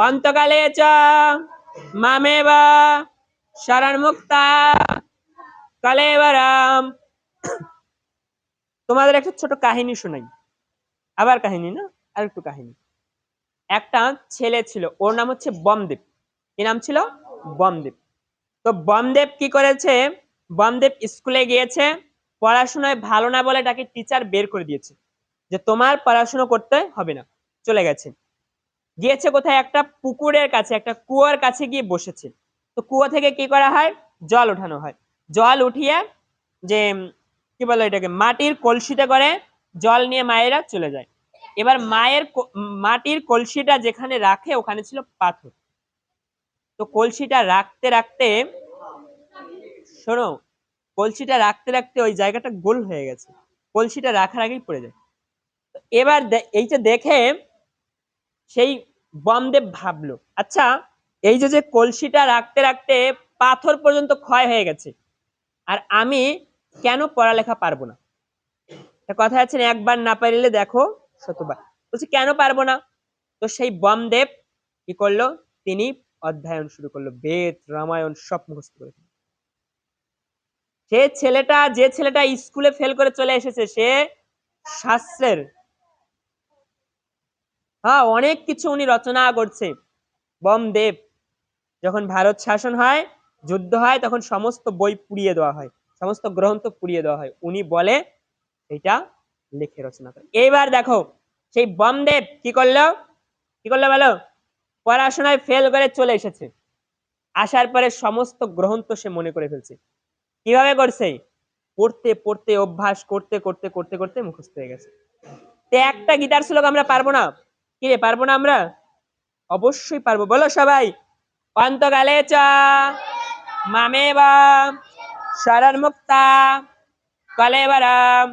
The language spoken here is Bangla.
অন্তকালে চ মামেব শরণমুক্তা কলেবরম। তোমাদের একটা ছোট কাহিনী শোনাই। আবার কাহিনী না, আর একটু কাহিনী। একটা ছেলে ছিল, ওর নাম হচ্ছে বমদেব। কি নাম ছিল? বমদেব। তো বমদেব কি করেছে, বমদেব স্কুলে গিয়েছে, পড়াশোনায় ভালো না বলে তাকে টিচার বের করে দিয়েছে, যে তোমার পড়াশোনা করতে হবে না। চলে গেছে, গিয়েছে কোথায়, একটা পুকুরের কাছে, একটা কুয়োর কাছে গিয়ে বসেছে। তো কুয়ো থেকে কি করা হয়, জল ওঠানো হয়। জল উঠিয়ে যে কি বলে এটাকে, মাটির কলসিতে করে জল নিয়ে মায়েরা চলে যায়। এবার মাটির কলসিটা যেখানে রাখে ওখানে ছিল পাথর। তো কলসিটা রাখতে রাখতে, শোনো, কলসিটা রাখতে রাখতে ওই জায়গাটা গোল হয়ে গেছে, কলসিটা রাখার আগেই পড়ে যায়। এবার এইটা দেখে সেই বমদেব ভাবলো, আচ্ছা, এই যে যে কলসিটা রাখতে রাখতে পাথর পর্যন্ত ক্ষয় হয়ে গেছে, আর আমি কেন পড়ালেখা পারবো না? কথা আছে না, একবার না পারিলে দেখো শতবার। বলছি কেন পারবো না? তো সেই বমদেব কি করলো, তিনি অধ্যয়ন শুরু করলো, বেদ রামায়ণ সব মুখস্থ করে ফেললো। যে ছেলেটা স্কুলে ফেল করে চলে এসেছে, সে শাস্ত্রের, হ্যাঁ, অনেক কিছু উনি রচনা করছে। বমদেব, যখন ভারত শাসন হয়, যুদ্ধ হয়, তখন সমস্ত বই পুড়িয়ে দেওয়া হয়, সমস্ত গ্রন্থ পুড়িয়ে দেওয়া হয়, উনি বলে এটা লিখে রচনা করে। এইবার দেখো সেই বমদেব কি করলো, কি করলো বলো, পড়াশোনায় ফেল করে চলে এসেছে, আসার পরে সমস্ত গ্রন্থ সে মনে করে ফেলছে। কিভাবে করছে? পড়তে পড়তে অভ্যাস করতে করতে করতে করতে মুখস্থ হয়ে গেছে। তো একটা গীতার শ্লোক আমরা পারবো না? কি রে, পারবো না আমরা? অবশ্যই পারবো, বলো সবাই। অন্তকালে চ মামেব শরণমুক্তা কলেবরম